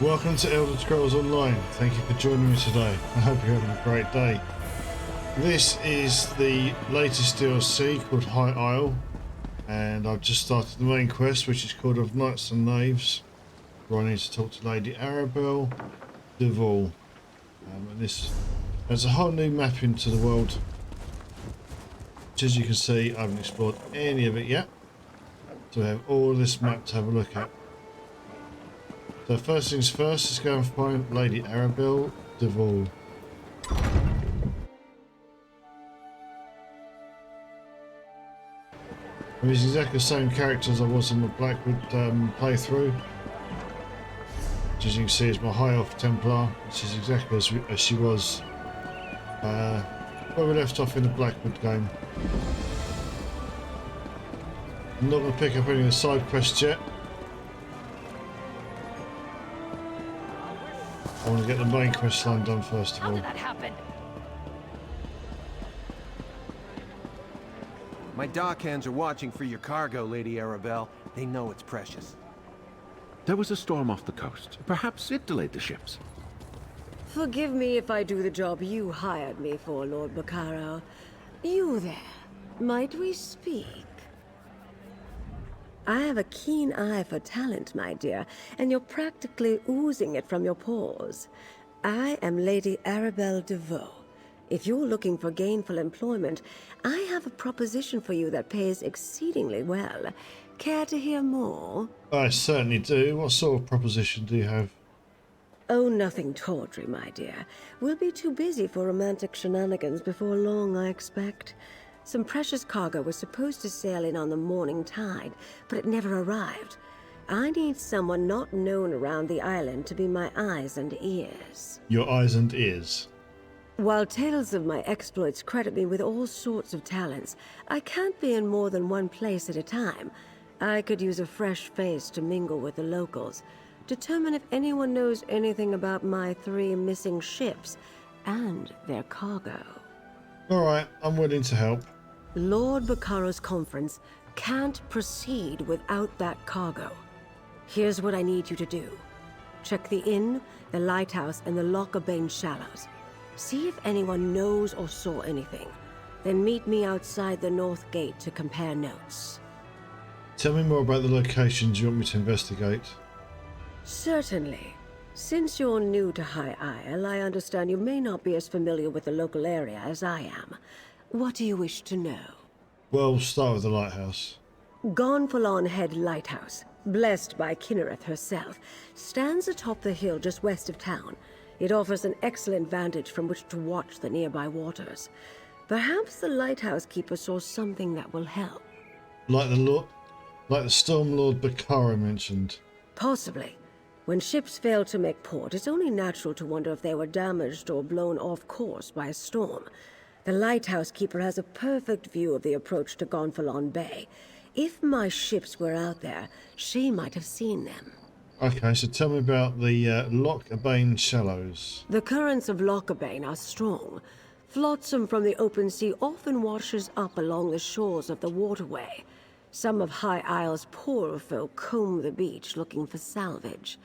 Welcome to Elder Scrolls Online. Thank you for joining me today. I hope you're having a great day. This is the latest DLC called High Isle, and I've just started the main quest, which is called of Knights and Knaves, where I need to talk to Lady Arabelle Duval. And this has a whole new map into the world, which, as you can see, I haven't explored any of it yet. So we have all this map to have a look at. So first things first, let's go and find Lady Arabelle Duval. I'm using exactly the same character as I was in the Blackwood playthrough, which, as you can see, is my High Elf Templar, which is exactly as she was where we left off in the Blackwood game. I'm not going to pick up any of the side quests yet. I want to get the main quest line done first of all. How did that happen? My dockhands are watching for your cargo, Lady Arabelle. They know it's precious. There was a storm off the coast. Perhaps it delayed the ships. Forgive me if I do the job you hired me for, Lord Baccaro. You there, might we speak? I have a keen eye for talent, my dear, and you're practically oozing it from your pores. I am Lady Arabelle Duval. If you're looking for gainful employment, I have a proposition for you that pays exceedingly well. Care to hear more? I certainly do. What sort of proposition do you have? Oh, nothing tawdry, my dear. We'll be too busy for romantic shenanigans before long, I expect. Some precious cargo was supposed to sail in on the morning tide, but it never arrived. I need someone not known around the island to be my eyes and ears. Your eyes and ears. While tales of my exploits credit me with all sorts of talents, I can't be in more than one place at a time. I could use a fresh face to mingle with the locals, determine if anyone knows anything about my 3 missing ships and their cargo. Alright, I'm willing to help. Lord Baccaro's conference can't proceed without that cargo. Here's what I need you to do. Check the inn, the lighthouse, and the Lockabane Shallows. See if anyone knows or saw anything. Then meet me outside the North Gate to compare notes. Tell me more about the locations you want me to investigate. Certainly. Since you're new to High Isle, I understand you may not be as familiar with the local area as I am. What do you wish to know? Well, we'll start with the lighthouse. Gonfalon Head Lighthouse, blessed by Kinnereth herself, stands atop the hill just west of town. It offers an excellent vantage from which to watch the nearby waters. Perhaps the lighthouse keeper saw something that will help. Like the Storm Lord Baccaro mentioned. Possibly. When ships fail to make port, it's only natural to wonder if they were damaged or blown off course by a storm. The lighthouse keeper has a perfect view of the approach to Gonfalon Bay. If my ships were out there, she might have seen them. Okay, so tell me about the Lockabane Shallows. The currents of Lockabane are strong. Flotsam from the open sea often washes up along the shores of the waterway. Some of High Isle's poorer folk comb the beach looking for salvage.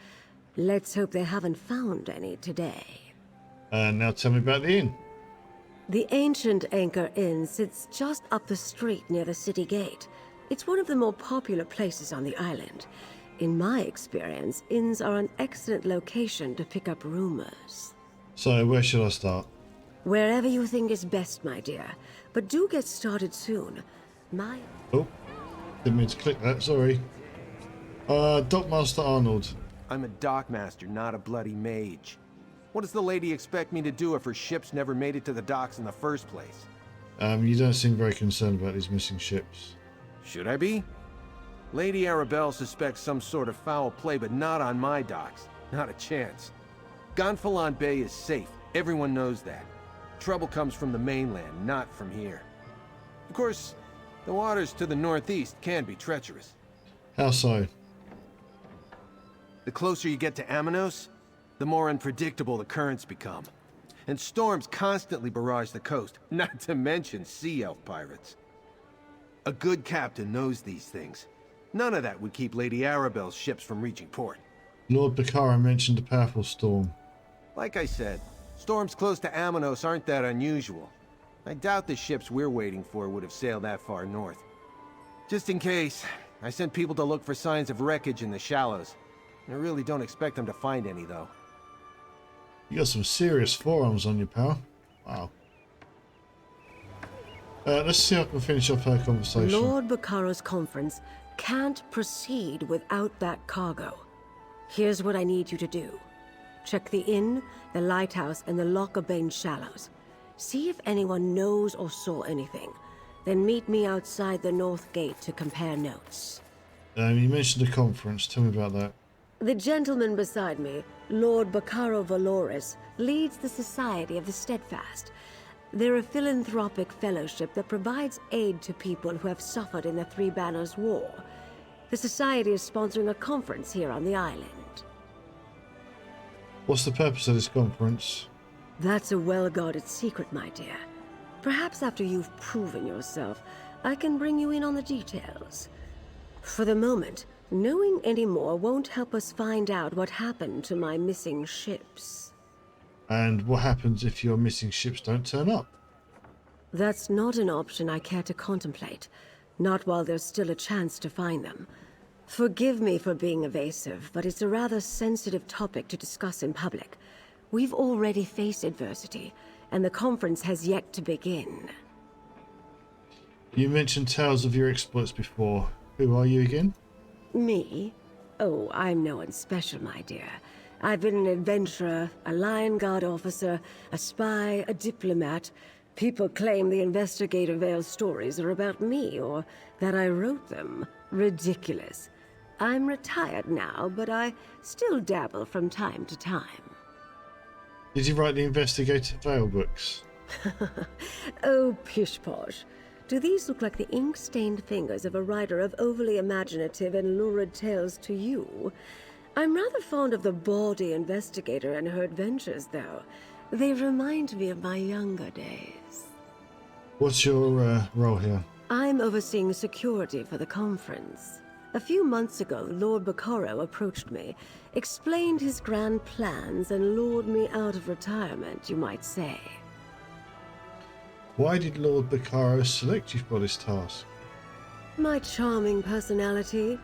Let's hope they haven't found any today. Now tell me about the inn. The ancient Anchor Inn sits just up the street near the city gate. It's one of the more popular places on the island. In my experience, inns are an excellent location to pick up rumors. So where should I start? Wherever you think is best, my dear. But do get started soon. Oh, didn't mean to click that, sorry. Dockmaster Arnold. I'm a dockmaster, not a bloody mage. What does the lady expect me to do if her ships never made it to the docks in the first place? You don't seem very concerned about these missing ships. Should I be? Lady Arabelle suspects some sort of foul play, but not on my docks. Not a chance. Gonfalon Bay is safe. Everyone knows that. Trouble comes from the mainland, not from here. Of course, the waters to the northeast can be treacherous. How so? The closer you get to Amanos, the more unpredictable the currents become. And storms constantly barrage the coast, not to mention sea elf pirates. A good captain knows these things. None of that would keep Lady Arabelle's ships from reaching port. Lord Baccara mentioned a powerful storm. Like I said, storms close to Amanos aren't that unusual. I doubt the ships we're waiting for would have sailed that far north. Just in case, I sent people to look for signs of wreckage in the shallows. I really don't expect them to find any, though. You got some serious forearms on you, pal. Wow. Let's see if I can finish off our conversation. Lord Bacara's conference can't proceed without that cargo. Here's what I need you to do. Check the inn, the lighthouse, and the Lockabane shallows. See if anyone knows or saw anything. Then meet me outside the north gate to compare notes. You mentioned a conference. Tell me about that. The gentleman beside me, Lord Bacaro Valoris, leads the Society of the Steadfast. They're a philanthropic fellowship that provides aid to people who have suffered in the Three Banners War. The Society is sponsoring a conference here on the island. What's the purpose of this conference? That's a well-guarded secret, my dear. Perhaps after you've proven yourself, I can bring you in on the details. For the moment, knowing any more won't help us find out what happened to my missing ships. And what happens if your missing ships don't turn up? That's not an option I care to contemplate. Not while there's still a chance to find them. Forgive me for being evasive, but it's a rather sensitive topic to discuss in public. We've already faced adversity, and the conference has yet to begin. You mentioned tales of your exploits before. Who are you again? Me? Oh, I'm no one special, my dear. I've been an adventurer, a Lion Guard officer, a spy, a diplomat. People claim the Investigator Vale stories are about me, or that I wrote them. Ridiculous. I'm retired now, but I still dabble from time to time. Did you write the Investigator Vale books? Oh, pish-posh. Do these look like the ink-stained fingers of a writer of overly imaginative and lurid tales to you? I'm rather fond of the bawdy investigator and her adventures, though. They remind me of my younger days. What's your role here? I'm overseeing security for the conference. A few months ago, Lord Bacaro approached me, explained his grand plans, and lured me out of retirement, you might say. Why did Lord Bacaro select you for this task? My charming personality.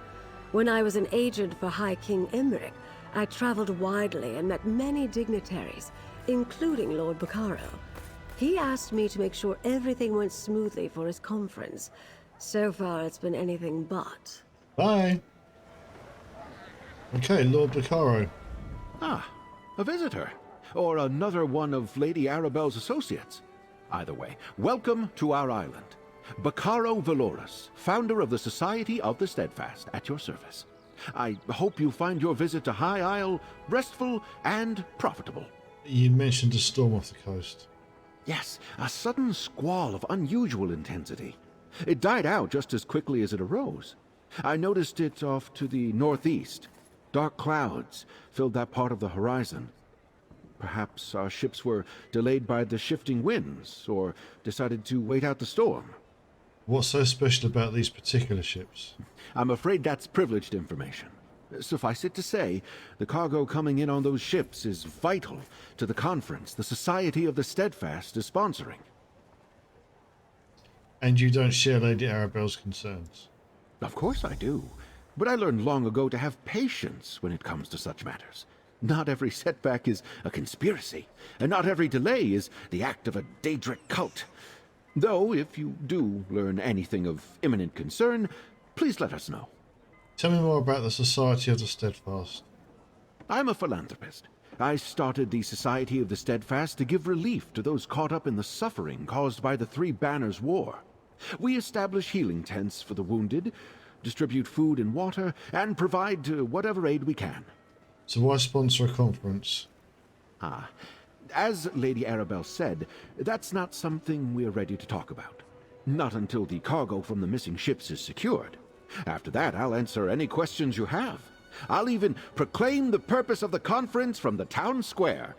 When I was an agent for High King Emmerich, I traveled widely and met many dignitaries, including Lord Bacaro. He asked me to make sure everything went smoothly for his conference. So far, it's been anything but. Bye. Okay, Lord Bacaro. Ah, a visitor. Or another one of Lady Arabelle's associates. Either way, welcome to our island. Bacaro Valoris, founder of the Society of the Steadfast, at your service. I hope you find your visit to High Isle restful and profitable. You mentioned a storm off the coast. Yes, a sudden squall of unusual intensity. It died out just as quickly as it arose. I noticed it off to the northeast. Dark clouds filled that part of the horizon. Perhaps our ships were delayed by the shifting winds, or decided to wait out the storm. What's so special about these particular ships? I'm afraid that's privileged information. Suffice it to say, the cargo coming in on those ships is vital to the conference the Society of the Steadfast is sponsoring. And you don't share Lady Arabelle's concerns? Of course I do. But I learned long ago to have patience when it comes to such matters. Not every setback is a conspiracy, and not every delay is the act of a Daedric cult. Though, if you do learn anything of imminent concern, please let us know. Tell me more about the Society of the Steadfast. I'm a philanthropist. I started the Society of the Steadfast to give relief to those caught up in the suffering caused by the Three Banners War. We establish healing tents for the wounded, distribute food and water, and provide whatever aid we can. So why sponsor a conference? As Lady Arabelle said, that's not something we're ready to talk about. Not until the cargo from the missing ships is secured. After that, I'll answer any questions you have. I'll even proclaim the purpose of the conference from the town square.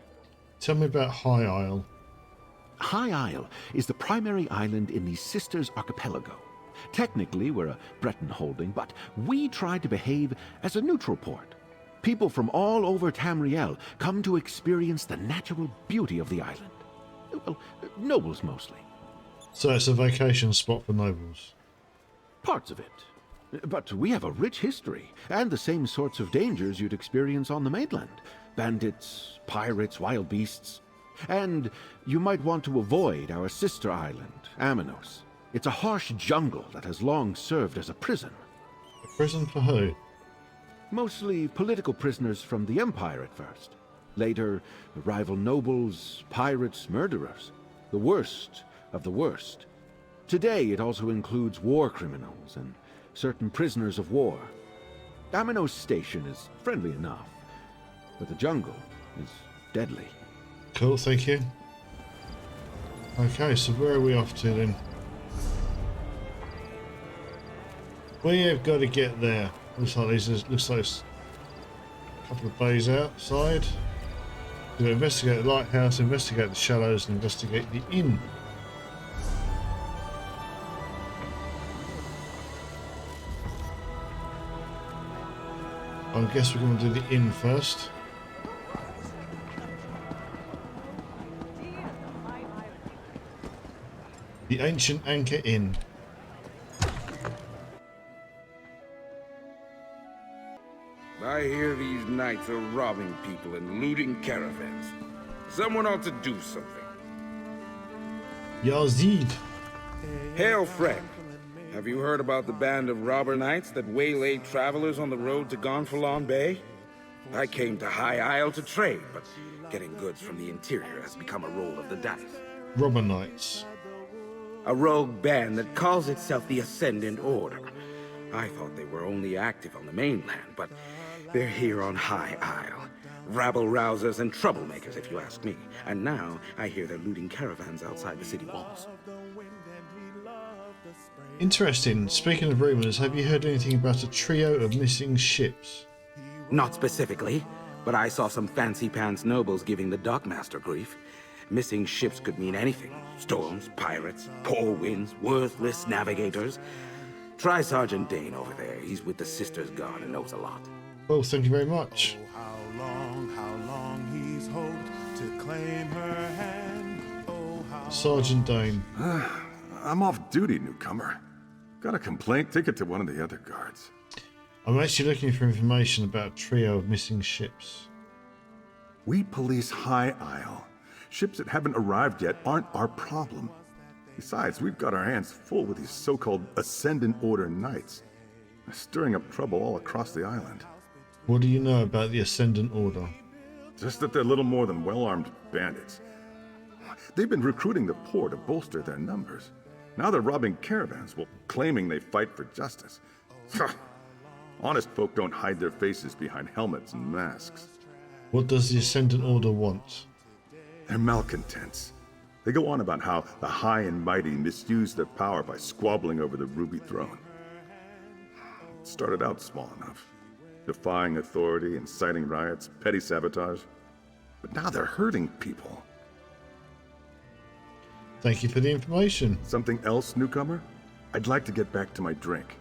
Tell me about High Isle. High Isle is the primary island in the Sisters Archipelago. Technically, we're a Breton holding, but we try to behave as a neutral port. People from all over Tamriel come to experience the natural beauty of the island. Well, nobles mostly. So it's a vacation spot for nobles. Parts of it. But we have a rich history, and the same sorts of dangers you'd experience on the mainland. Bandits, pirates, wild beasts. And you might want to avoid our sister island, Aminos. It's a harsh jungle that has long served as a prison. A prison for who? Mostly political prisoners from the Empire at first. Later, rival nobles, pirates, murderers. The worst of the worst. Today, it also includes war criminals and certain prisoners of war. Aminos Station is friendly enough, but the jungle is deadly. Cool, thank you. Okay, so where are we off to then? We have got to get there. Looks like it's a couple of bays outside. We'll investigate the lighthouse, investigate the shallows, and investigate the inn. I guess we're going to do the inn first. The Ancient Anchor Inn. I hear these knights are robbing people and looting caravans. Someone ought to do something. Yazid. Hail, friend. Have you heard about the band of robber knights that waylaid travelers on the road to Gonfalon Bay? I came to High Isle to trade, but getting goods from the interior has become a roll of the dice. Robber Knights. A rogue band that calls itself the Ascendant Order. I thought they were only active on the mainland, but they're here on High Isle. Rabble-rousers and troublemakers, if you ask me. And now, I hear they're looting caravans outside the city walls. Interesting. Speaking of rumours, have you heard anything about a trio of missing ships? Not specifically, but I saw some fancy-pants nobles giving the dockmaster grief. Missing ships could mean anything. Storms, pirates, poor winds, worthless navigators. Try Sergeant Dane over there. He's with the Sisters Guard and knows a lot. Well, thank you very much. How long he's hoped to claim her hand. Oh, how Sergeant Dane. I'm off duty, newcomer. Got a complaint? Take it to one of the other guards. I'm actually looking for information about a trio of missing ships. We police High Isle. Ships that haven't arrived yet aren't our problem. Besides, we've got our hands full with these so-called Ascendant Order Knights. They're stirring up trouble all across the island. What do you know about the Ascendant Order? Just that they're little more than well-armed bandits. They've been recruiting the poor to bolster their numbers. Now they're robbing caravans while claiming they fight for justice. Honest folk don't hide their faces behind helmets and masks. What does the Ascendant Order want? They're malcontents. They go on about how the high and mighty misuse their power by squabbling over the Ruby Throne. It started out small enough, defying authority, inciting riots, petty sabotage. But now they're hurting people. Thank you for the information. Something else, newcomer? I'd like to get back to my drink.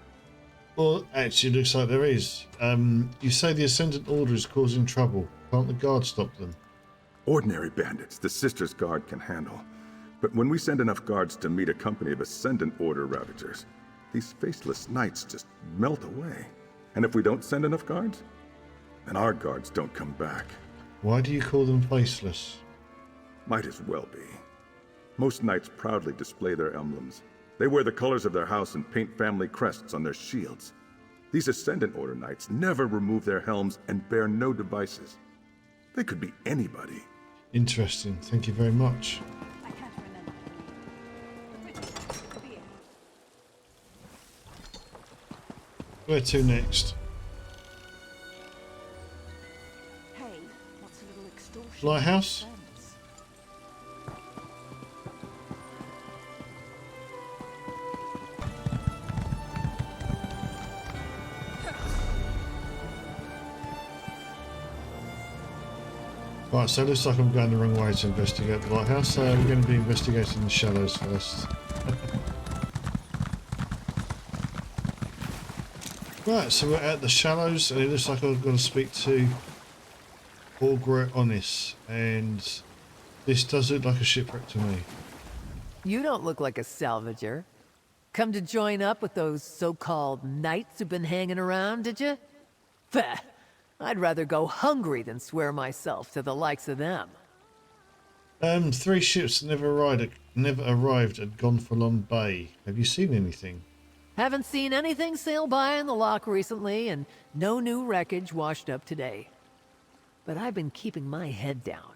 Well, actually, looks like there is. You say the Ascendant Order is causing trouble. Can't the guard stop them? Ordinary bandits, the Sisters Guard can handle. But when we send enough guards to meet a company of Ascendant Order ravagers, these faceless knights just melt away. And if we don't send enough guards, then our guards don't come back. Why do you call them faceless? Might as well be. Most knights proudly display their emblems. They wear the colors of their house and paint family crests on their shields. These Ascendant Order knights never remove their helms and bear no devices. They could be anybody. Interesting. Thank you very much. Where to next? Hey, what's a little extortion? Lighthouse? Right, so it looks like I'm going the wrong way to investigate the lighthouse, so we're going to be investigating the shallows first. Right, so we're at the shallows, and it looks like I've got to speak to Augur Onis, and this does look like a shipwreck to me. You don't look like a salvager. Come to join up with those so-called knights who've been hanging around, did you? Bah, I'd rather go hungry than swear myself to the likes of them. 3 ships never arrived at Gonfalon Bay. Have you seen anything? Haven't seen anything sail by in the lock recently, and no new wreckage washed up today. But I've been keeping my head down.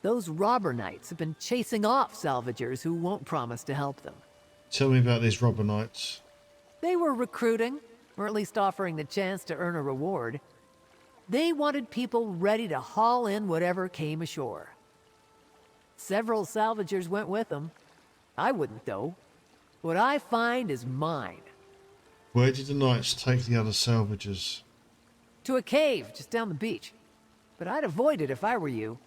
Those robber knights have been chasing off salvagers who won't promise to help them. Tell me about these robber knights. They were recruiting, or at least offering the chance to earn a reward. They wanted people ready to haul in whatever came ashore. Several salvagers went with them. I wouldn't, though. What I find is mine. Where did the knights take the other salvagers? To a cave just down the beach. But I'd avoid it if I were you.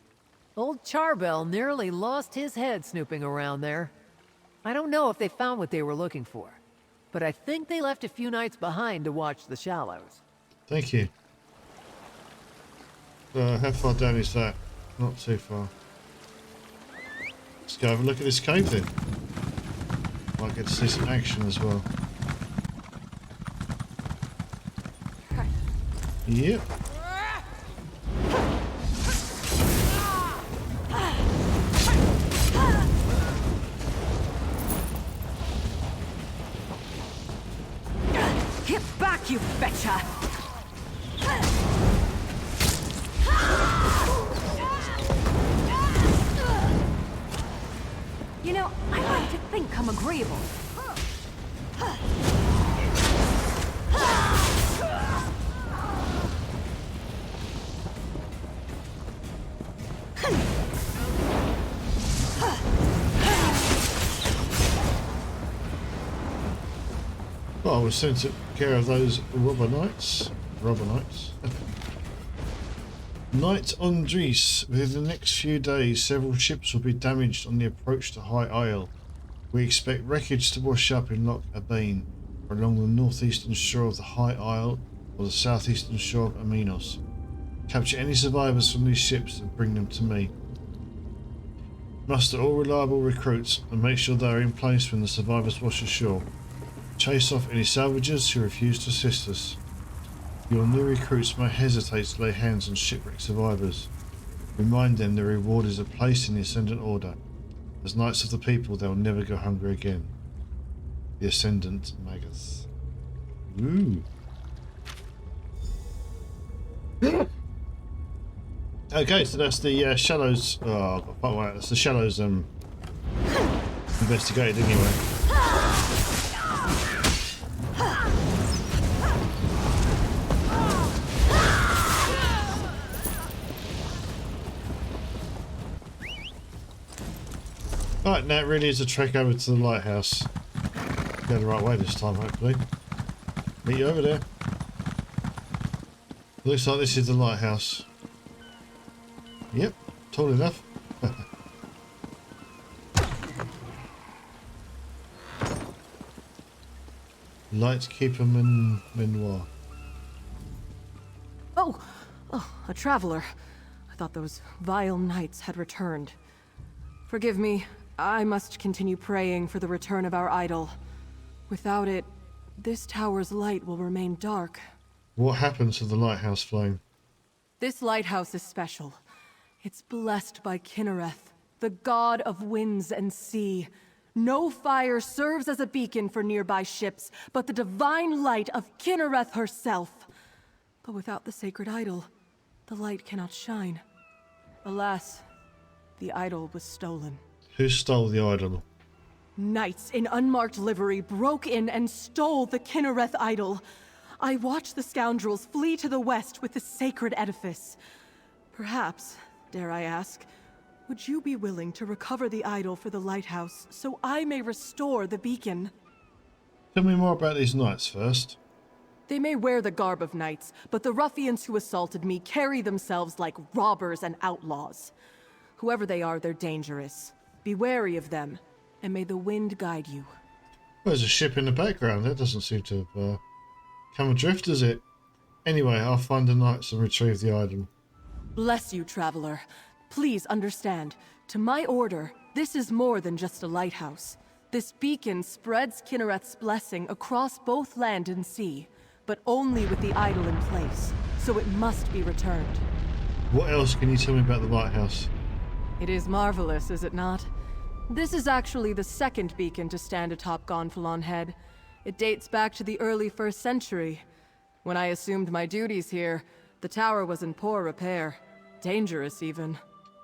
Old Charbel nearly lost his head snooping around there. I don't know if they found what they were looking for, but I think they left a few knights behind to watch the shallows. Thank you. How far down is that? Not too far. Let's go have a look at this cave then. Might get to see some action as well. Yep. Get back, you betcha! You know, I like to think I'm agreeable. Well, we'll soon take care of those robber knights. Knight Andres. Within the next few days, several ships will be damaged on the approach to High Isle. We expect wreckage to wash up in Loch Abane, or along the northeastern shore of the High Isle, or the southeastern shore of Aminos. Capture any survivors from these ships and bring them to me. Muster all reliable recruits and make sure they are in place when the survivors wash ashore. Chase off any salvagers who refuse to assist us. Your new recruits may hesitate to lay hands on shipwreck survivors. Remind them their reward is a place in the Ascendant Order. As Knights of the People, they will never go hungry again. The Ascendant Magus. Ooh. Okay, so that's the Shallows. Oh, that's the Shallows investigated anyway. Right, now it really is a trek over to the lighthouse. Go the right way this time, hopefully. Meet you over there. Looks like this is the lighthouse. Yep, tall enough. Lightkeeper Menoir. Oh, a traveler. I thought those vile knights had returned. Forgive me, I must continue praying for the return of our idol. Without it, this tower's light will remain dark. What happened to the lighthouse flame? This lighthouse is special. It's blessed by Kinnereth, the god of winds and sea. No fire serves as a beacon for nearby ships, but the divine light of Kinnereth herself. But without the sacred idol, the light cannot shine. Alas, the idol was stolen. Who stole the idol? Knights in unmarked livery broke in and stole the Kinnereth idol. I watched the scoundrels flee to the west with the sacred edifice. Perhaps, dare I ask, would you be willing to recover the idol for the lighthouse so I may restore the beacon? Tell me more about these knights first. They may wear the garb of knights, but the ruffians who assaulted me carry themselves like robbers and outlaws. Whoever they are, they're dangerous. Be wary of them, and may the wind guide you. Well, there's a ship in the background. That doesn't seem to have come adrift, does it? Anyway, I'll find the knights and retrieve the idol. Bless you, traveler. Please understand, to my order, this is more than just a lighthouse. This beacon spreads Kinnereth's blessing across both land and sea, but only with the idol in place, so it must be returned. What else can you tell me about the lighthouse? It is marvelous, is it not? This is actually the second beacon to stand atop Gonfalon Head. It dates back to the early 1st century. When I assumed my duties here, the tower was in poor repair. Dangerous, even.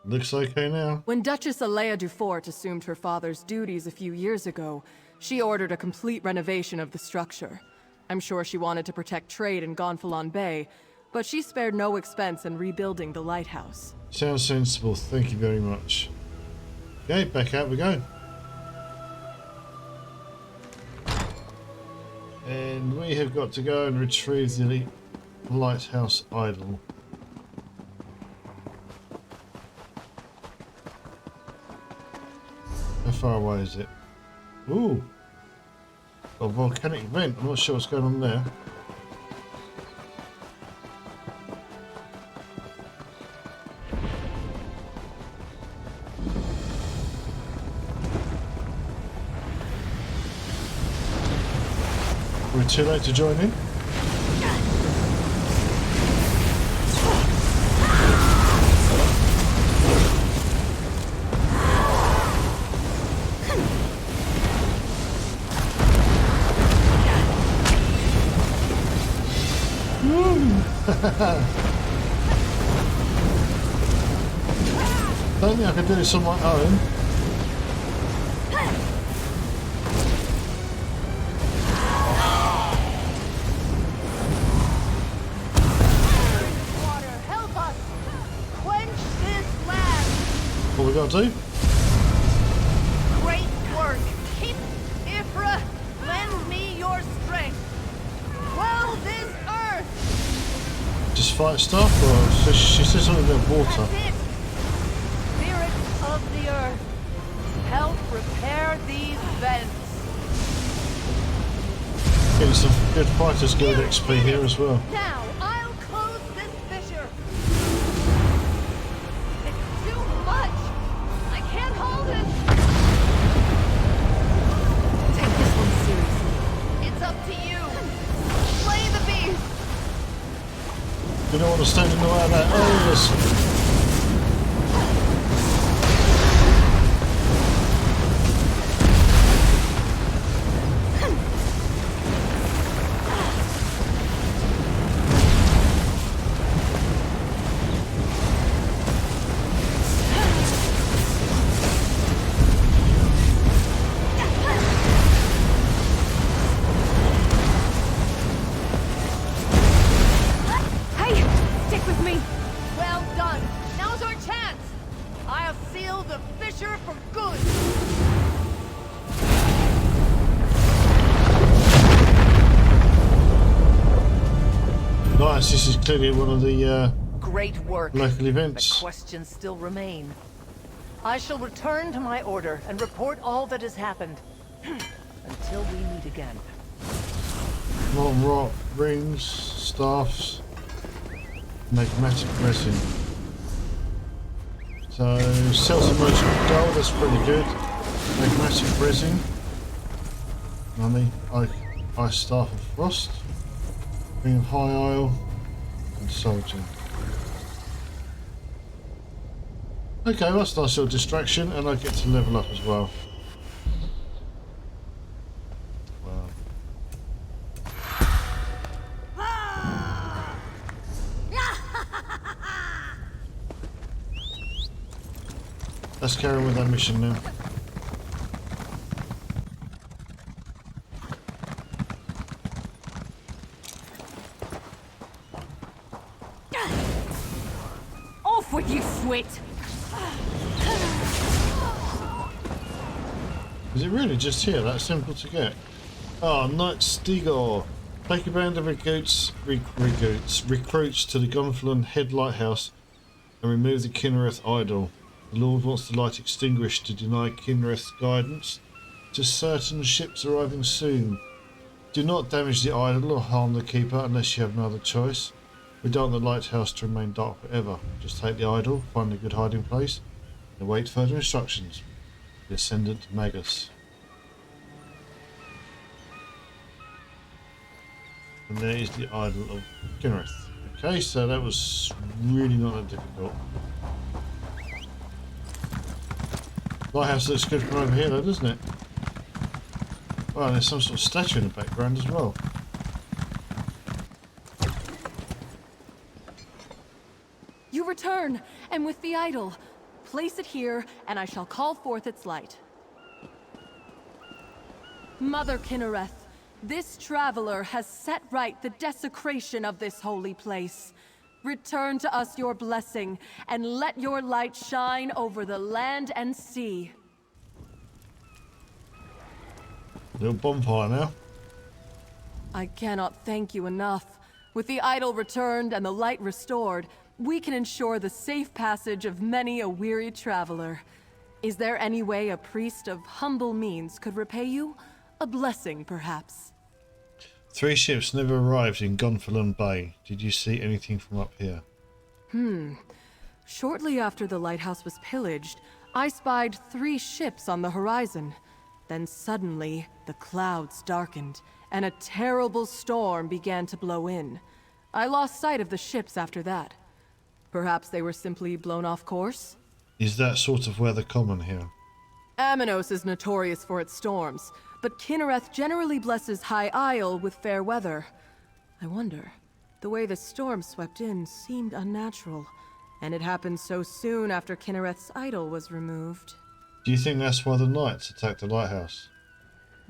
Looks okay now. When Duchess Alea Dufort assumed her father's duties a few years ago, she ordered a complete renovation of the structure. I'm sure she wanted to protect trade in Gonfalon Bay, but she spared no expense in rebuilding the lighthouse. Sounds sensible, thank you very much. Okay, back out we go. And we have got to go and retrieve the lighthouse idol. How far away is it? Ooh! A volcanic vent, I'm not sure what's going on there. We're too late to join in. Don't think I can do this on my own. What we got to do? Great work. Keep Ifra. Lend me your strength. Well, this earth. Just fight stuff, or she says something about water. That's it. Spirits of the earth, help repair these vents. Getting some good fighters guild XP here as well. Now I'll close this fissure. It's too much. I can't hold it. Take this one seriously. It's up to you. Slay the beast. You don't want to stand in the way of that. Oh, yes. Well done. Now's our chance. I'll seal the fissure for good. Nice, this is clearly one of the Great work. local events. The questions still remain. I shall return to my order and report all that has happened. Until we meet again. Molten rock, rings, staffs, magmatic resin. So, sell some merchant gold, that's pretty good. Magmatic resin. Money, ice staff of frost. Ring of high isle. And soldier. Okay, well, that's a nice little distraction, and I get to level up as well. Let's carry on with that mission now. Off with you, Swit! Is it really just here? That simple to get? Oh, Knight Stigor. Take a band of recruits to the Gonfalon Head Lighthouse and remove the Kinnereth idol. The Lord wants the light extinguished to deny Kinnereth's guidance to certain ships arriving soon. Do not damage the idol or harm the keeper unless you have no other choice. We don't want the lighthouse to remain dark forever. Just take the idol, find a good hiding place, and await further instructions. The Ascendant Magus. And there is the idol of Kynareth. Okay, so that was really not that difficult. Lighthouse looks good from over here though, doesn't it? Wow, there's some sort of statue in the background as well. You return, and with the idol. Place it here, and I shall call forth its light. Mother Kynareth, this traveler has set right the desecration of this holy place. Return to us your blessing, and let your light shine over the land and sea. Little bonfire now. I cannot thank you enough. With the idol returned and the light restored, we can ensure the safe passage of many a weary traveler. Is there any way a priest of humble means could repay you? A blessing, perhaps? 3 ships never arrived in Gonfalon Bay. Did you see anything from up here? Shortly after the lighthouse was pillaged, I spied 3 ships on the horizon. Then suddenly, the clouds darkened, and a terrible storm began to blow in. I lost sight of the ships after that. Perhaps they were simply blown off course? Is that sort of weather common here? Aminos is notorious for its storms, but Kynareth generally blesses High Isle with fair weather. I wonder, the way the storm swept in seemed unnatural, and it happened so soon after Kynareth's idol was removed. Do you think that's why the Knights attacked the lighthouse?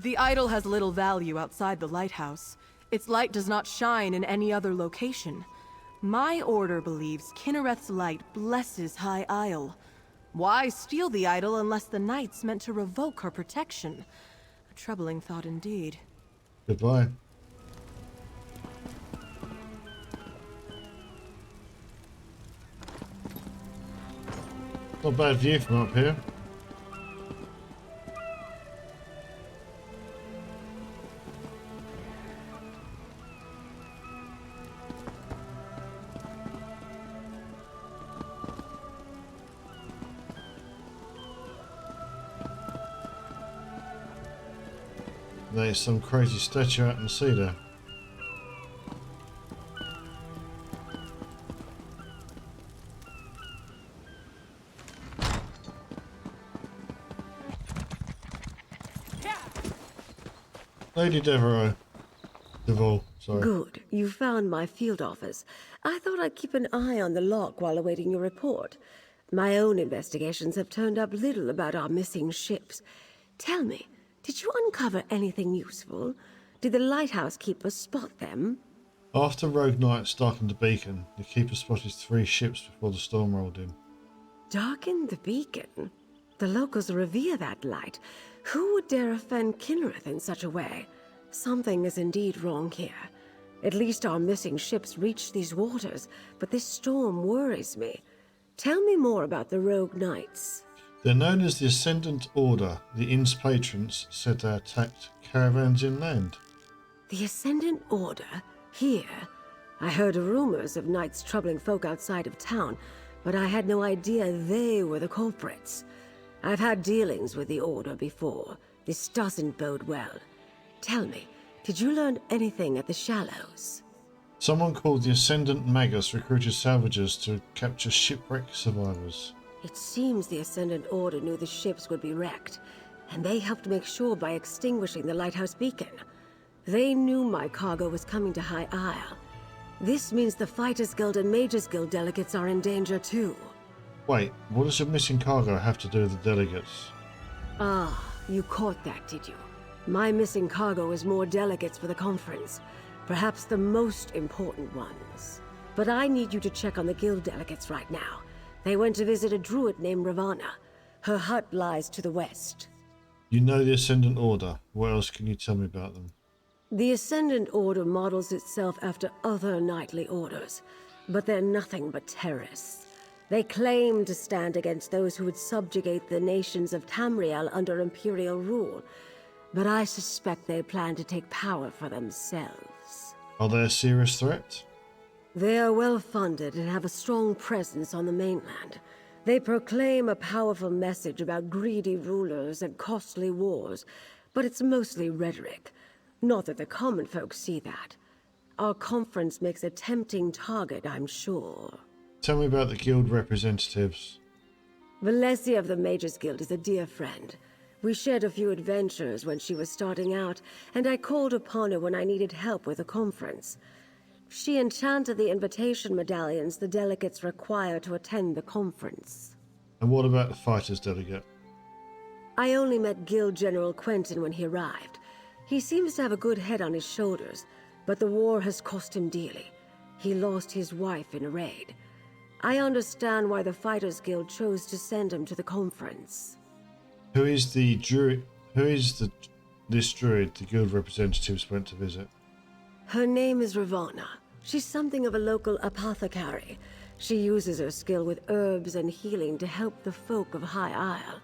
The idol has little value outside the lighthouse. Its light does not shine in any other location. My order believes Kynareth's light blesses High Isle. Why steal the idol unless the Knights meant to revoke her protection? A troubling thought indeed. Goodbye. Not a bad view from up here. There's some crazy statue out in the sea there. Lady Devereaux. Devol, sorry. Good. You found my field office. I thought I'd keep an eye on the lock while awaiting your report. My own investigations have turned up little about our missing ships. Tell me, did you uncover anything useful? Did the lighthouse keeper spot them? After rogue knights darkened the beacon, the keeper spotted 3 ships before the storm rolled in. Darken the beacon? The locals revere that light. Who would dare offend Kynareth in such a way? Something is indeed wrong here. At least our missing ships reached these waters, but this storm worries me. Tell me more about the rogue knights. They're known as the Ascendant Order. The inn's patrons said they attacked caravans inland. The Ascendant Order? Here? I heard rumors of knights troubling folk outside of town, but I had no idea they were the culprits. I've had dealings with the Order before. This doesn't bode well. Tell me, did you learn anything at the Shallows? Someone called the Ascendant Magus recruited salvagers to capture shipwreck survivors. It seems the Ascendant Order knew the ships would be wrecked, and they helped make sure by extinguishing the lighthouse beacon. They knew my cargo was coming to High Isle. This means the Fighters Guild and Mages Guild delegates are in danger too. Wait, what does your missing cargo have to do with the delegates? Ah, you caught that, did you? My missing cargo is more delegates for the conference. Perhaps the most important ones. But I need you to check on the guild delegates right now. They went to visit a druid named Ravana. Her hut lies to the west. You know the Ascendant Order. What else can you tell me about them? The Ascendant Order models itself after other knightly orders, but they're nothing but terrorists. They claim to stand against those who would subjugate the nations of Tamriel under Imperial rule. but I suspect they plan to take power for themselves. Are they a serious threat? They are well-funded and have a strong presence on the mainland. They proclaim a powerful message about greedy rulers and costly wars, but it's mostly rhetoric. Not that the common folk see that. Our conference makes a tempting target, I'm sure. Tell me about the guild representatives. Valencia of the Mages Guild is a dear friend. We shared a few adventures when she was starting out, and I called upon her when I needed help with a conference. She enchanted the invitation medallions the delegates require to attend the conference. And what about the fighters delegate? I only met Guild General Quentin when he arrived. He seems to have a good head on his shoulders, but the war has cost him dearly. He lost his wife in a raid. I understand why the Fighters Guild chose to send him to the conference. Who is the druid? This druid the guild representatives went to visit? Her name is Ravana. She's something of a local apothecary. She uses her skill with herbs and healing to help the folk of High Isle.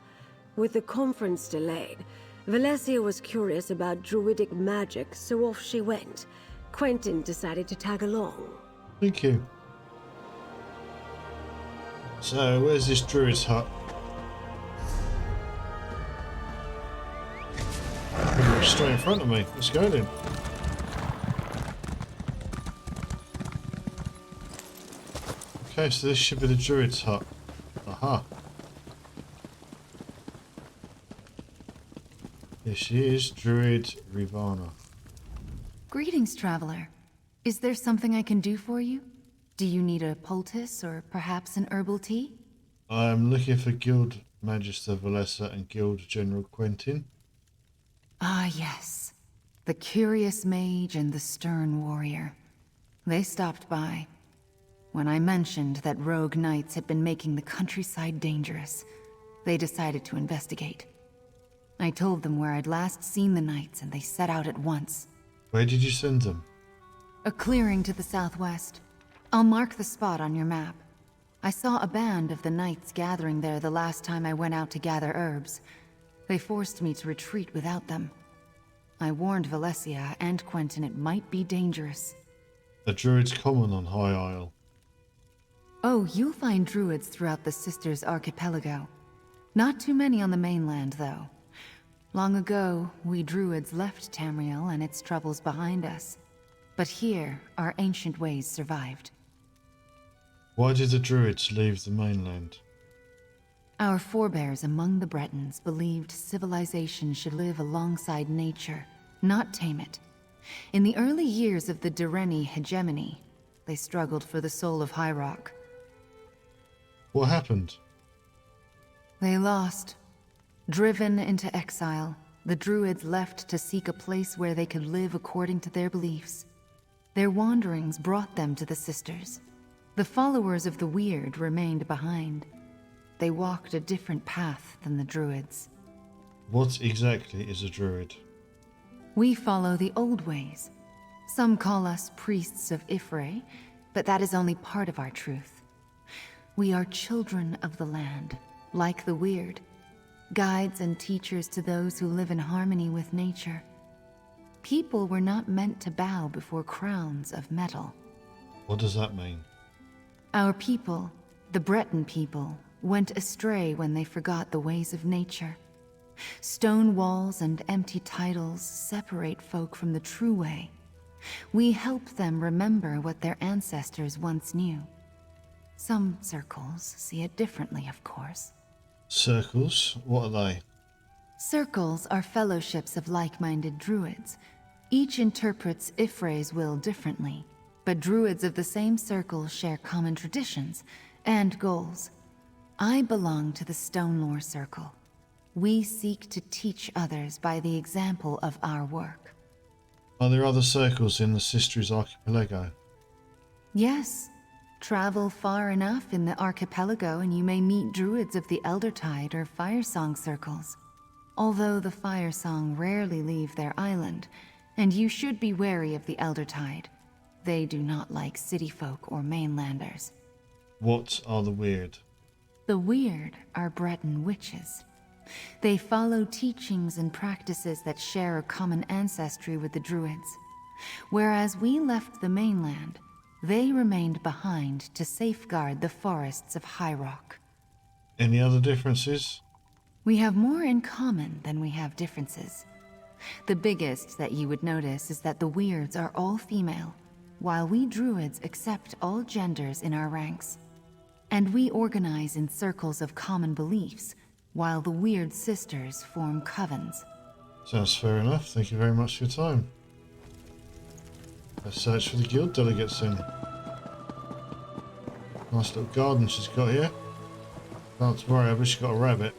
With the conference delayed, Valencia was curious about druidic magic, so off she went. Quentin decided to tag along. Thank you. So, where's this druid's hut? Pretty much straight in front of me. Let's go then. Okay, so this should be the druid's hut. Aha. Here she is, Druid Ravana. Greetings, traveler. Is there something I can do for you? Do you need a poultice or perhaps an herbal tea? I'm looking for Guild Magister Valessa and Guild General Quentin. Ah, yes. The curious mage and the stern warrior. They stopped by. When I mentioned that rogue knights had been making the countryside dangerous, they decided to investigate. I told them where I'd last seen the knights, and they set out at once. Where did you send them? A clearing to the southwest. I'll mark the spot on your map. I saw a band of the knights gathering there the last time I went out to gather herbs. They forced me to retreat without them. I warned Valencia and Quentin it might be dangerous. Are druids common on High Isle? Oh, you'll find druids throughout the Sisters Archipelago. Not too many on the mainland, though. Long ago, we druids left Tamriel and its troubles behind us. But here, our ancient ways survived. Why did the druids leave the mainland? Our forebears among the Bretons believed civilization should live alongside nature, not tame it. In the early years of the Direni hegemony, they struggled for the soul of High Rock. What happened? They lost. Driven into exile, the druids left to seek a place where they could live according to their beliefs. Their wanderings brought them to the Sisters. The followers of the Weird remained behind. They walked a different path than the druids. What exactly is a druid? We follow the old ways. Some call us priests of Ifre, but that is only part of our truth. We are children of the land, like the Weird, guides and teachers to those who live in harmony with nature. People were not meant to bow before crowns of metal. What does that mean? Our people, the Breton people, went astray when they forgot the ways of nature. Stone walls and empty titles separate folk from the true way. We help them remember what their ancestors once knew. Some circles see it differently, of course. Circles? What are they? Circles are fellowships of like-minded druids. Each interprets Ifre's will differently, but druids of the same circle share common traditions and goals. I belong to the Stonelore Circle. We seek to teach others by the example of our work. Are there other circles in the Sisters Archipelago? Yes. Travel far enough in the archipelago and you may meet druids of the Eldertide or Firesong circles. Although the Firesong rarely leave their island, and you should be wary of the Eldertide. They do not like city folk or mainlanders. What are the Weird? The Weird are Breton witches. They follow teachings and practices that share a common ancestry with the Druids. Whereas we left the mainland, they remained behind to safeguard the forests of High Rock. Any other differences? We have more in common than we have differences. The biggest that you would notice is that the Weirds are all female, while we Druids accept all genders in our ranks. And we organize in circles of common beliefs, while the Weird Sisters form covens. Sounds fair enough. Thank you very much for your time. Let's search for the guild delegates then. Nice little garden she's got here. Not to worry, I wish she got a rabbit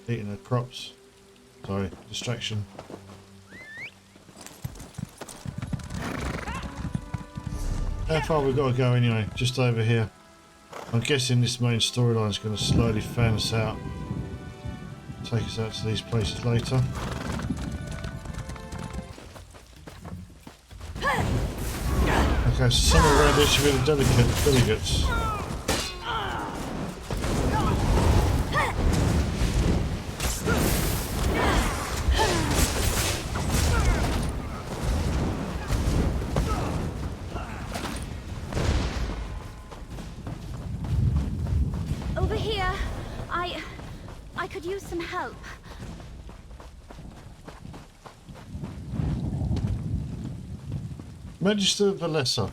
eating her crops. Sorry, distraction. How far we got to go anyway? Just over here. I'm guessing this main storyline is going to slowly fan us out. Take us out to these places later. Okay, so somewhere around here should be the delegates. Over here. I could use some help. Magister Valessa.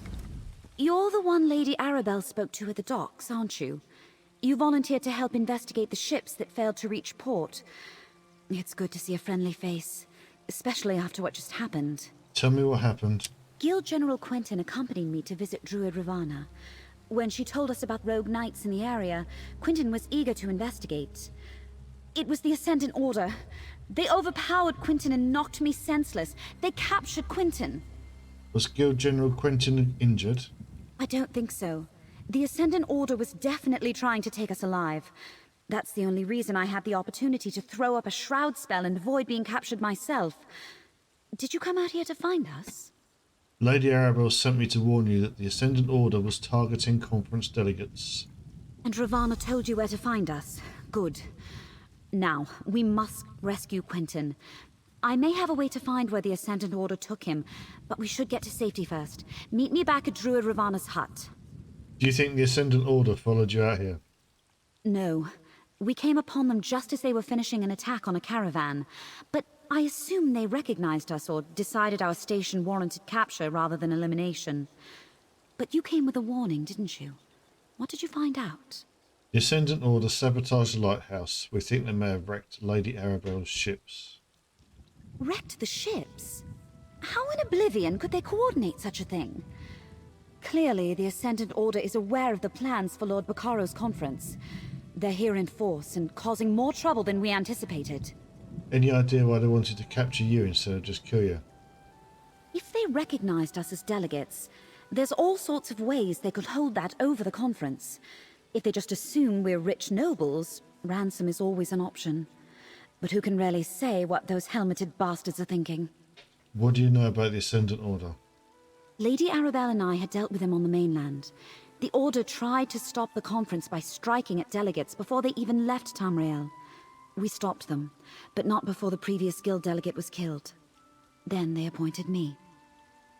You're the one Lady Arabelle spoke to at the docks, aren't you? You volunteered to help investigate the ships that failed to reach port. It's good to see a friendly face, especially after what just happened. Tell me what happened. Guild General Quentin accompanied me to visit Druid Ravana. When she told us about rogue knights in the area, Quentin was eager to investigate. It was the Ascendant Order. They overpowered Quentin and knocked me senseless. They captured Quentin. Was Guild General Quentin injured? I don't think so. The Ascendant Order was definitely trying to take us alive. That's the only reason I had the opportunity to throw up a shroud spell and avoid being captured myself. Did you come out here to find us? Lady Arabelle sent me to warn you that the Ascendant Order was targeting conference delegates. And Ravana told you where to find us. Good. Now, we must rescue Quentin. I may have a way to find where the Ascendant Order took him, but we should get to safety first. Meet me back at Druid Ravana's hut. Do you think the Ascendant Order followed you out here? No. We came upon them just as they were finishing an attack on a caravan. But I assume they recognized us or decided our station warranted capture rather than elimination. But you came with a warning, didn't you? What did you find out? The Ascendant Order sabotaged the lighthouse. We think they may have wrecked Lady Arabelle's ships. Wrecked the ships? How in oblivion could they coordinate such a thing? Clearly, the Ascendant Order is aware of the plans for Lord Baccaro's conference. They're here in force and causing more trouble than we anticipated. Any idea why they wanted to capture you instead of just kill you? If they recognized us as delegates, there's all sorts of ways they could hold that over the conference. If they just assume we're rich nobles, ransom is always an option. But who can really say what those helmeted bastards are thinking? What do you know about the Ascendant Order? Lady Arabelle and I had dealt with them on the mainland. The Order tried to stop the conference by striking at delegates before they even left Tamriel. We stopped them, but not before the previous guild delegate was killed. Then they appointed me.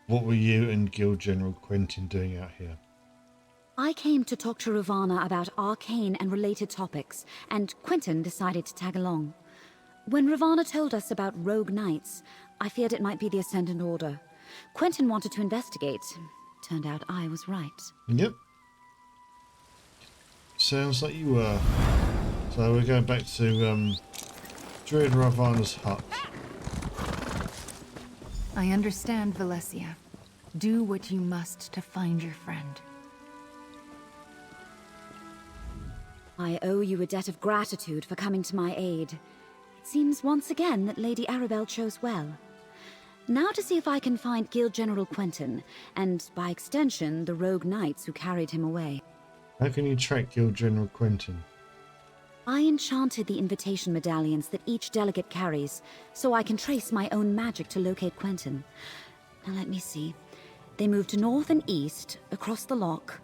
What were you and Guild General Quentin doing out here? I came to talk to Ravana about arcane and related topics, and Quentin decided to tag along. When Ravana told us about rogue knights, I feared it might be the Ascendant Order. Quentin wanted to investigate. Turned out I was right. Yep. Sounds like you were. So we're going back to Druid Ravana's hut. I understand, Valencia. Do what you must to find your friend. I owe you a debt of gratitude for coming to my aid. It seems once again that Lady Arabelle chose well. Now to see if I can find Guild General Quentin, and by extension, the rogue knights who carried him away. How can you track Guild General Quentin? I enchanted the invitation medallions that each delegate carries, so I can trace my own magic to locate Quentin. Now let me see. They moved north and east, across the loch.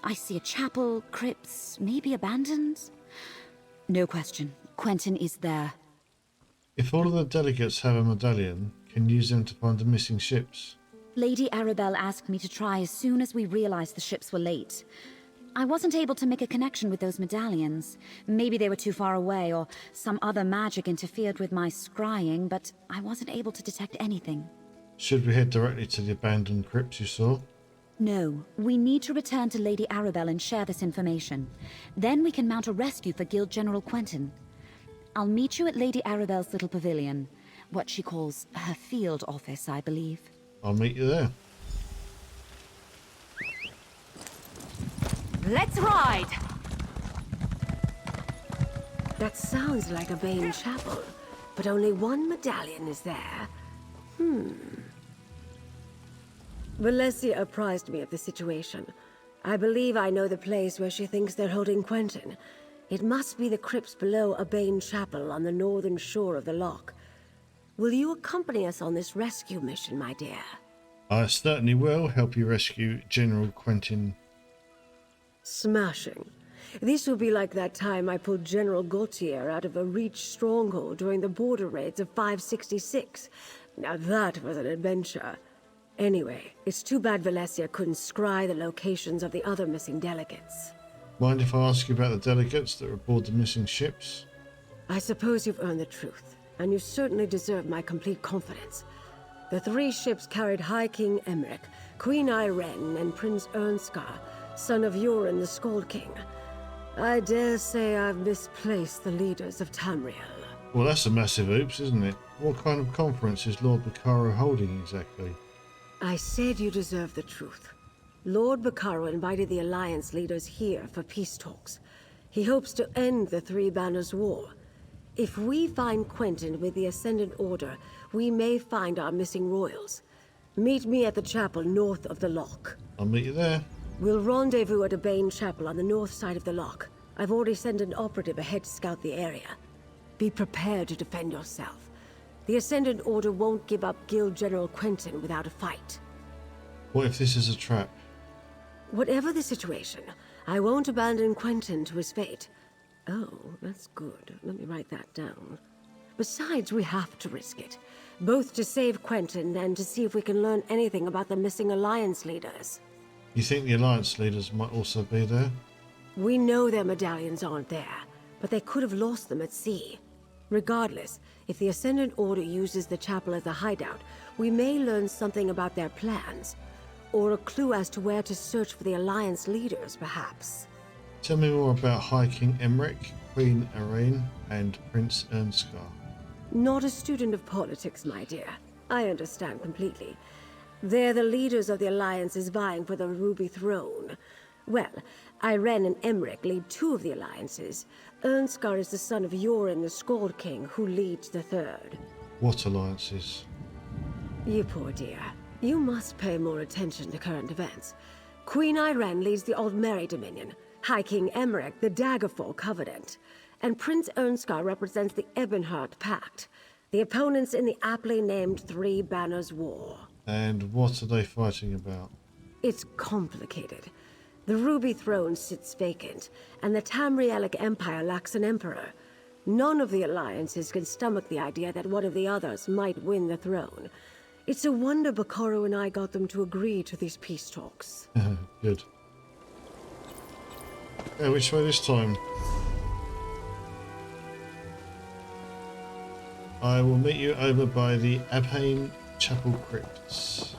I see a chapel, crypts, maybe abandoned? No question. Quentin is there. If all of the delegates have a medallion, can you use them to find the missing ships? Lady Arabelle asked me to try as soon as we realized the ships were late. I wasn't able to make a connection with those medallions. Maybe they were too far away, or some other magic interfered with my scrying, but I wasn't able to detect anything. Should we head directly to the abandoned crypts you saw? No, we need to return to Lady Arabelle and share this information. Then we can mount a rescue for Guild General Quentin. I'll meet you at Lady Arabelle's little pavilion. What she calls her field office, I believe. I'll meet you there. Let's ride! That sounds like a Bane chapel, but only one medallion is there. Valencia apprised me of the situation. I believe I know the place where she thinks they're holding Quentin. It must be the crypts below a Bane chapel on the northern shore of the loch. Will you accompany us on this rescue mission, my dear? I certainly will help you rescue General Quentin. Smashing. This will be like that time I pulled General Gautier out of a Reach stronghold during the border raids of 566. Now that was an adventure. Anyway, it's too bad Valencia couldn't scry the locations of the other missing delegates. Mind if I ask you about the delegates that were aboard the missing ships? I suppose you've earned the truth, and you certainly deserve my complete confidence. The 3 ships carried High King Emmerich, Queen Irene, and Prince Ernskar, son of Yoren the Skald King. I dare say I've misplaced the leaders of Tamriel. Well, that's a massive oops, isn't it? What kind of conference is Lord Bacaro holding exactly? I said you deserve the truth. Lord Bacaro invited the Alliance leaders here for peace talks. He hopes to end the Three Banners War. If we find Quentin with the Ascendant Order, we may find our missing royals. Meet me at the chapel north of the loch. I'll meet you there. We'll rendezvous at a Bane chapel on the north side of the loch. I've already sent an operative ahead to scout the area. Be prepared to defend yourself. The Ascendant Order won't give up Guild General Quentin without a fight. What if this is a trap? Whatever the situation, I won't abandon Quentin to his fate. Oh, that's good. Let me write that down. Besides, we have to risk it. Both to save Quentin and to see if we can learn anything about the missing Alliance leaders. You think the Alliance leaders might also be there? We know their medallions aren't there, but they could have lost them at sea. Regardless, if the Ascendant Order uses the chapel as a hideout, we may learn something about their plans. Or a clue as to where to search for the Alliance leaders, perhaps. Tell me more about High King Emmerich, Queen Irene, and Prince Ernskar. Not a student of politics, my dear. I understand completely. They're the leaders of the Alliances vying for the Ruby Throne. Well, Irene and Emmerich lead 2 of the Alliances. Ernskar is the son of Yoren the Skald King, who leads the 3rd. What alliances? You poor dear. You must pay more attention to current events. Queen Irene leads the Aldmeri Dominion, High King Emmerich the Daggerfall Covenant, and Prince Ernskar represents the Ebonheart Pact, the opponents in the aptly named Three Banners War. And what are they fighting about? It's complicated. The Ruby Throne sits vacant, and the Tamrielic Empire lacks an emperor. None of the alliances can stomach the idea that one of the others might win the throne. It's a wonder Bacaro and I got them to agree to these peace talks. Good. Yeah, which way this time? I will meet you over by the Abhain Chapel Crypts.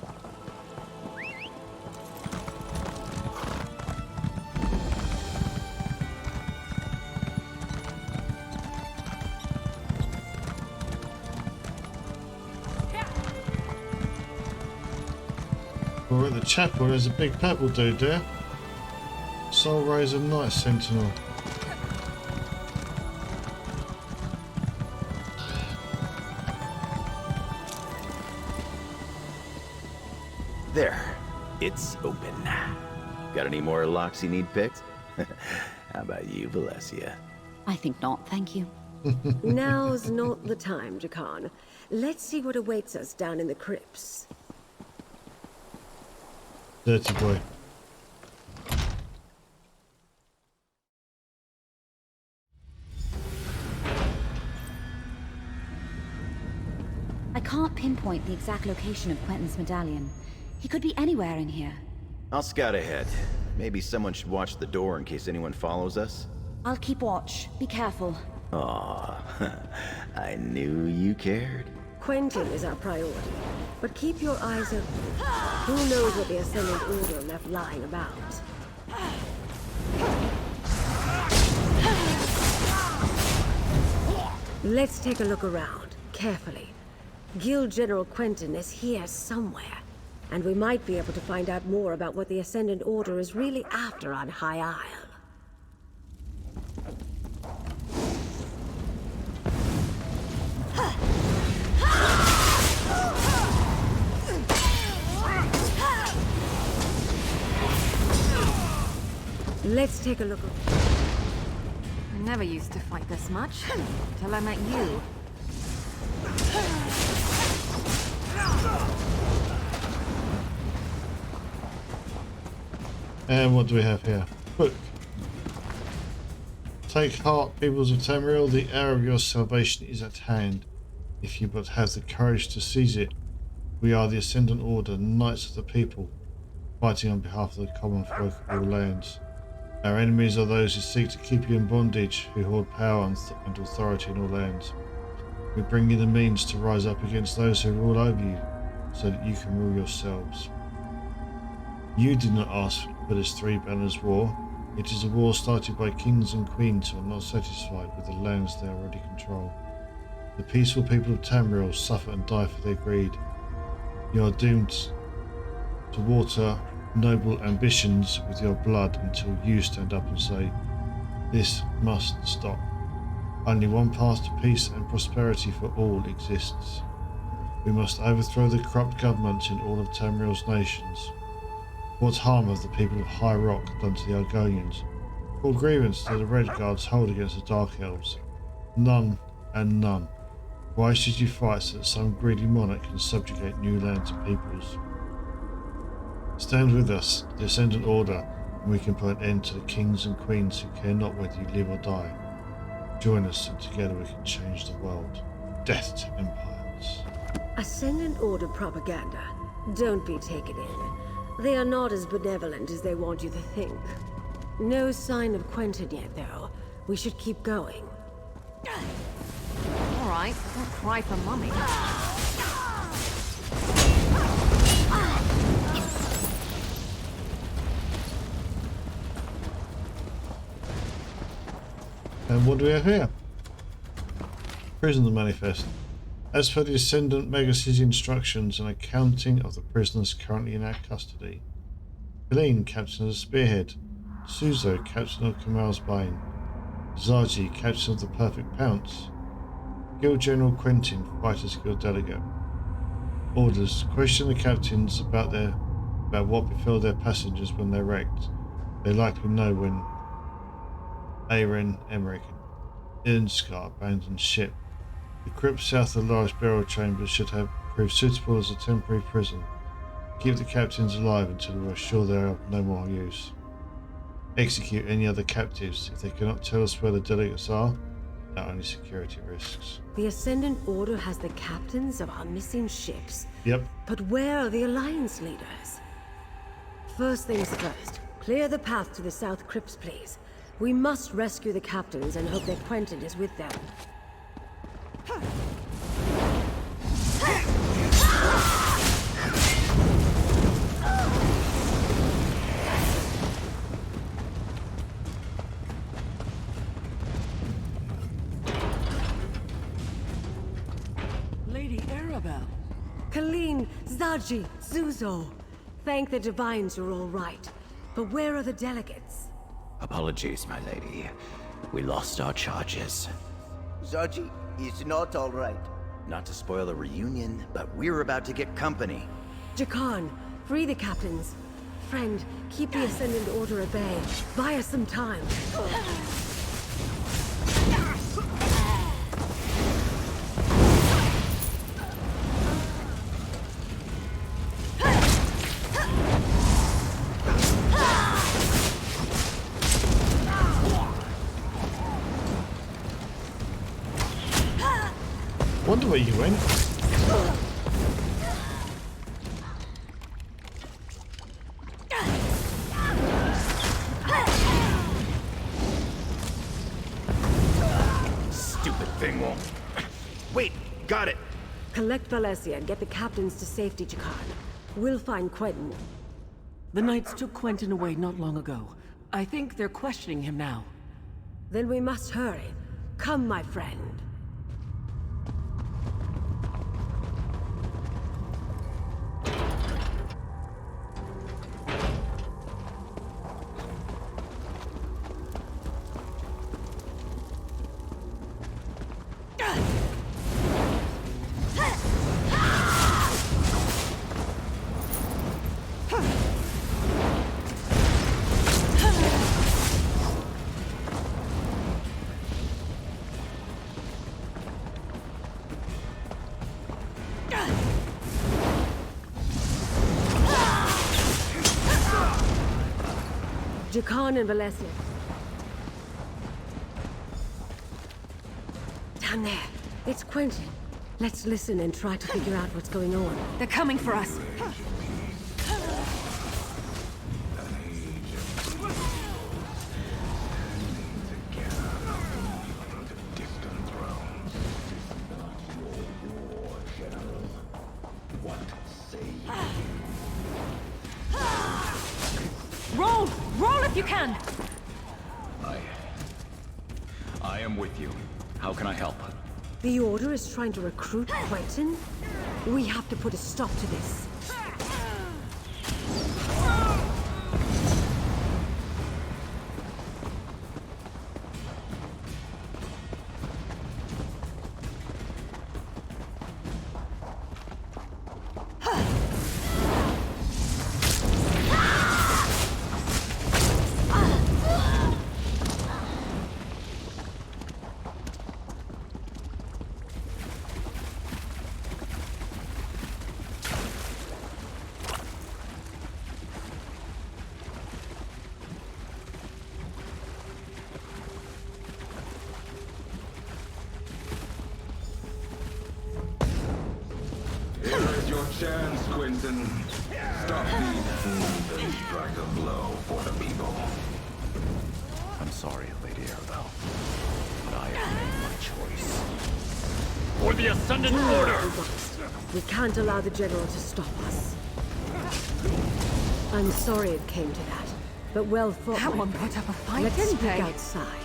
We're at the chapel. There's a big purple dude there. Soul Razor Knight Sentinel. There. It's open. Got any more locks you need picked? How about you, Valencia? I think not, thank you. Now's not the time, Jakan. Let's see what awaits us down in the crypts. Dirty boy. pinpoint the exact location of Quentin's medallion. He could be anywhere in here. I'll scout ahead. Maybe someone should watch the door in case anyone follows us. I'll keep watch. Be careful. Aw, I knew you cared. Quentin is our priority, but keep your eyes open. Who knows what the Ascendant Order left lying about? Let's take a look around, carefully. Guild General Quentin is here somewhere, and we might be able to find out more about what the Ascendant Order is really after on High Isle. Let's take a look. I never used to fight this much, till I met you. And what do we have here? Book. Take heart, peoples of Tamriel, the hour of your salvation is at hand, if you but have the courage to seize it. We are the Ascendant Order, Knights of the People, fighting on behalf of the common folk of all lands. Our enemies are those who seek to keep you in bondage, who hoard power and authority in all lands. We bring you the means to rise up against those who rule over you, so that you can rule yourselves. You did not ask for this Three Banners War. It is a war started by kings and queens who are not satisfied with the lands they already control. The peaceful people of Tamriel suffer and die for their greed. You are doomed to water noble ambitions with your blood until you stand up and say, this must stop. Only one path to peace and prosperity for all exists. We must overthrow the corrupt governments in all of Tamriel's nations. What harm have the people of High Rock done to the Argonians? What grievance do the Red Guards hold against the Dark Elves? None and none. Why should you fight so that some greedy monarch can subjugate new lands and peoples? Stand with us, the Ascendant Order, and we can put an end to the kings and queens who care not whether you live or die. Join us and together we can change the world. Death to empires. Ascendant Order propaganda. Don't be taken in. They are not as benevolent as they want you to think. No sign of Quentin yet, though. We should keep going. All right, don't cry for Mummy. And what do we have here? Prisoner Manifest. As per the Ascendant Megacity instructions, an accounting of the prisoners currently in our custody. Helene, Captain of the Spearhead. Suzo, Captain of Kamal's Bane. Zaji, Captain of the Perfect Pounce. Guild General Quentin, Fighters Guild Delegate. Orders: question the captains about what befell their passengers when they wrecked. They likely know when Aaron, Emmerich, and Irnskar abandoned ship. The crypt south of the large burial chambers should have proved suitable as a temporary prison. Keep the captains alive until we are sure they are of no more use. Execute any other captives. If they cannot tell us where the delegates are, there are only security risks. The Ascendant Order has the captains of our missing ships. Yep. But where are the Alliance leaders? First things first, clear the path to the South Crypts, please. We must rescue the captains and hope that Quentin is with them. Lady Arabelle. Helene, Zaji, Zuzo. Thank the Divines you're all right. But where are the delegates? Apologies, my lady. We lost our charges. Zaji is not all right. Not to spoil the reunion, but we're about to get company. Jakan, free the captains. Friend, keep the Ascendant Order at bay. Buy us some time. Wonder where you went. thing won't... Wait, got it. Collect Valencia and get the captains to safety, Jakan. We'll find Quentin. The Knights took Quentin away not long ago. I think they're questioning him now. Then we must hurry. Come, my friend. Jakan and Valencia. Down there. It's Quentin. Let's listen and try to figure out what's going on. They're coming for us. Roll! Roll if you can! I am with you. How can I help? The Order is trying to recruit Quentin? We have to put a stop to this. Here's your chance, Quentin. Stop these fools and strike a blow for the people. I'm sorry, Lady Arabelle, but I have made my choice. For the Ascendant Order! We can't allow the General to stop us. I'm sorry it came to that, but well fought. That one put up a fight, Let's didn't speak they? outside.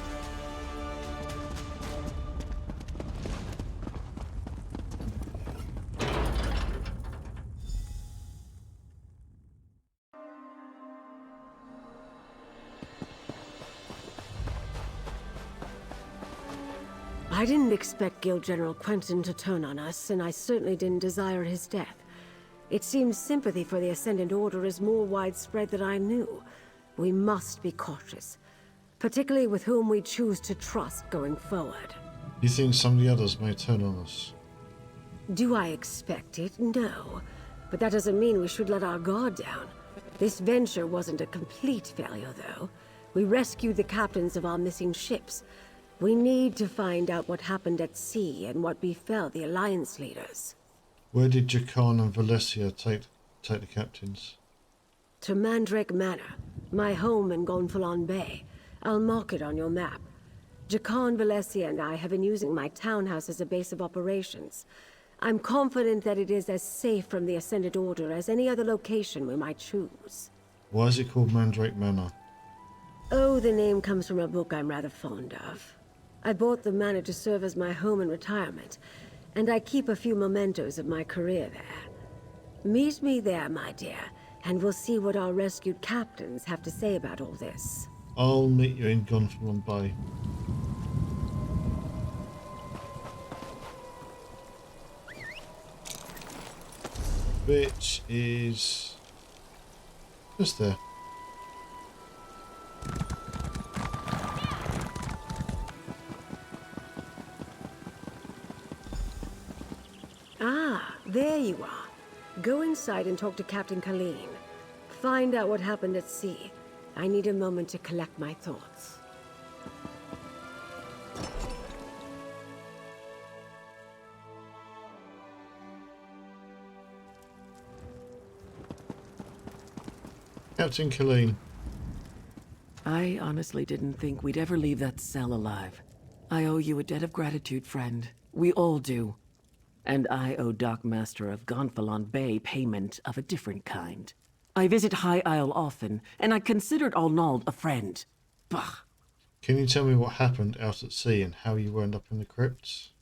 I didn't expect Guild General Quentin to turn on us, and I certainly didn't desire his death. It seems sympathy for the Ascendant Order is more widespread than I knew. We must be cautious, particularly with whom we choose to trust going forward. You think some of the others may turn on us? Do I expect it? No. But that doesn't mean we should let our guard down. This venture wasn't a complete failure, though. We rescued the captains of our missing ships. We need to find out what happened at sea and what befell the Alliance leaders. Where did Jakan and Valencia take the captains? To Mandrake Manor, my home in Gonfalon Bay. I'll mark it on your map. Jakan, Valencia, and I have been using my townhouse as a base of operations. I'm confident that it is as safe from the Ascended Order as any other location we might choose. Why is it called Mandrake Manor? Oh, the name comes from a book I'm rather fond of. I bought the manor to serve as my home in retirement, and I keep a few mementos of my career there. Meet me there, my dear, and we'll see what our rescued captains have to say about all this. I'll meet you in Gonfalon Bay. Which is just there. Ah, there you are. Go inside and talk to Captain Colleen. Find out what happened at sea. I need a moment to collect my thoughts. Captain Colleen. I honestly didn't think we'd ever leave that cell alive. I owe you a debt of gratitude, friend. We all do. And I owe Dockmaster of Gonfalon Bay payment of a different kind. I visit High Isle often, and I considered Arnauld a friend. Bah! Can you tell me what happened out at sea and how you wound up in the crypts?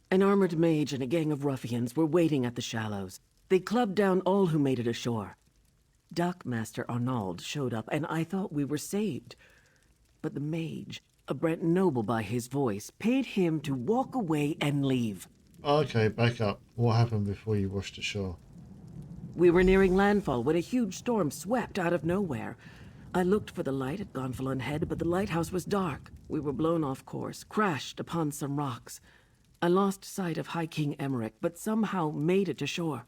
An armored mage and a gang of ruffians were waiting at the shallows. They clubbed down all who made it ashore. Dockmaster Arnauld showed up, and I thought we were saved. But the mage, a Brent noble by his voice, paid him to walk away and leave. Okay, back up. What happened before you washed ashore? We were nearing landfall when a huge storm swept out of nowhere. I looked for the light at Gonfalon Head, but the lighthouse was dark. We were blown off course, crashed upon some rocks. I lost sight of High King Emmerich, but somehow made it to shore.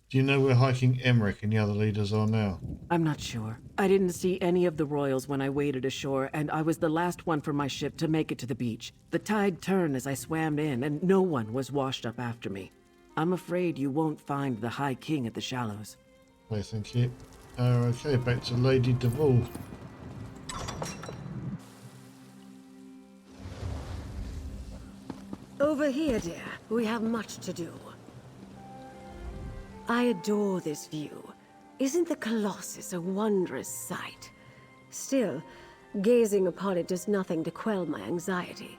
Do you know where High King Emmerich and the other leaders are now? I'm not sure. I didn't see any of the royals when I waded ashore, and I was the last one from my ship to make it to the beach. The tide turned as I swam in, and no one was washed up after me. I'm afraid you won't find the High King at the shallows. Okay, thank you. Okay, back to Lady Duval. Over here, dear. We have much to do. I adore this view. Isn't the Colossus a wondrous sight? Still, gazing upon it does nothing to quell my anxiety.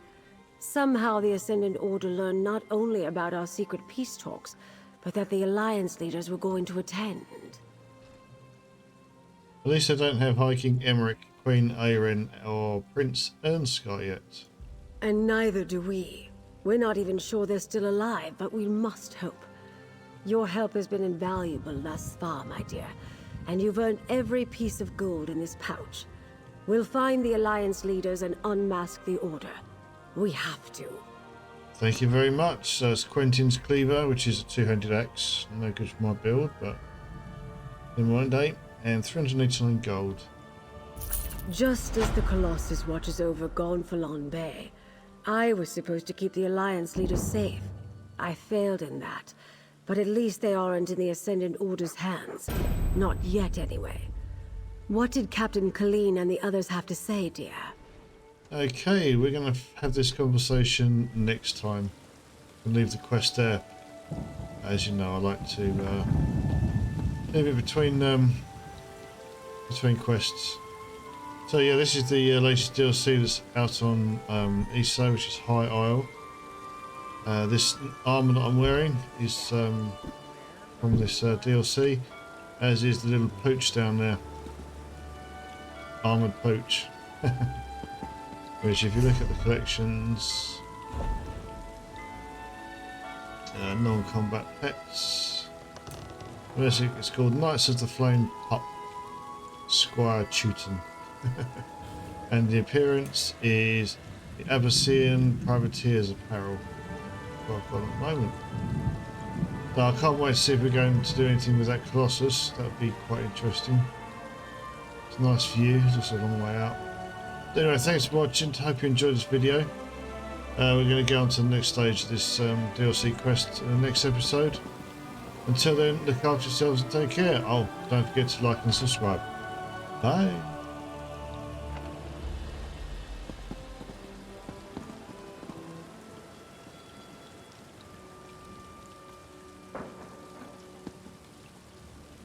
Somehow the Ascendant Order learned not only about our secret peace talks, but that the Alliance leaders were going to attend. At least I don't have High King Emmerich, Queen Aerin, or Prince Ernskar yet. And neither do we. We're not even sure they're still alive, but we must hope. Your help has been invaluable thus far, my dear, and you've earned every piece of gold in this pouch. We'll find the Alliance leaders and unmask the Order. We have to. Thank you very much. So it's Quentin's Cleaver, which is a two-handed axe. No good for my build, but in one day. And 389 gold. Just as the Colossus watches over Gonfalon Bay, I was supposed to keep the Alliance leaders safe. I failed in that, but at least they aren't in the Ascendant Order's hands. Not yet, anyway. What did Captain Colleen and the others have to say, dear? Okay, we're going to have this conversation next time. We'll leave the quest there. As you know, I like to leave it between quests. So yeah, this is the latest DLC that's out on ESO, which is High Isle. This armour that I'm wearing is from this DLC, as is the little pooch down there. Armoured pooch. Which, if you look at the collections, non-combat pets. It's called Knights of the Flame Pup, Squire Teuton. And the appearance is the Abyssinian Privateer's apparel. What I've got at the moment. So I can't wait to see if we're going to do anything with that Colossus. That would be quite interesting. It's a nice view, just a long way out. Anyway, thanks for watching. Hope you enjoyed this video. We're going to go on to the next stage of this DLC quest in the next episode. Until then, look after yourselves and take care. Oh, don't forget to like and subscribe. Bye.